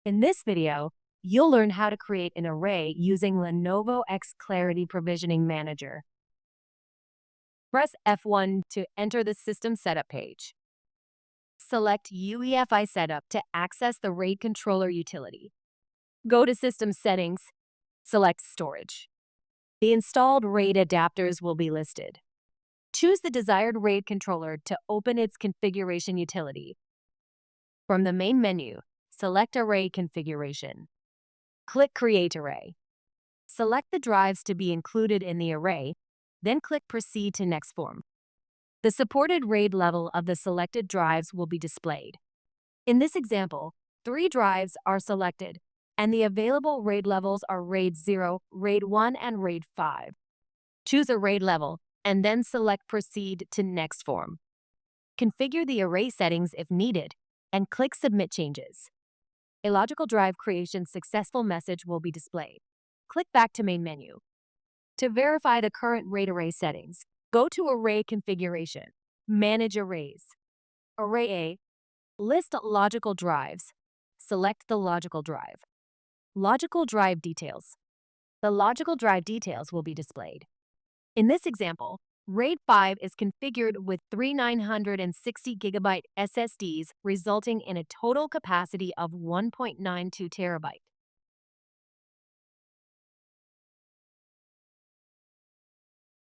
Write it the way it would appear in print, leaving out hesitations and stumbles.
In this video, you'll learn how to create an array using Lenovo XClarity Provisioning Manager. Press F1 to enter the System Setup page. Select UEFI Setup to access the RAID controller utility. Go to System Settings, select Storage. The installed RAID adapters will be listed. Choose the desired RAID controller to open its configuration utility. From the main menu, select Array Configuration. Click Create Array. Select the drives to be included in the array, then click Proceed to Next Form. The supported RAID level of the selected drives will be displayed. In this example, 3 drives are selected, and the available RAID levels are RAID 0, RAID 1, and RAID 5. Choose a RAID level, and then select Proceed to Next Form. Configure the array settings if needed, and click Submit Changes. A logical drive creation successful message will be displayed. Click back to Main menu. To verify the current RAID array settings, go to Array Configuration, Manage Arrays. Array A, list logical drives. Select the logical drive. Logical drive details. The logical drive details will be displayed. In this example, RAID 5 is configured with 3 960GB SSDs, resulting in a total capacity of 1.92 TB.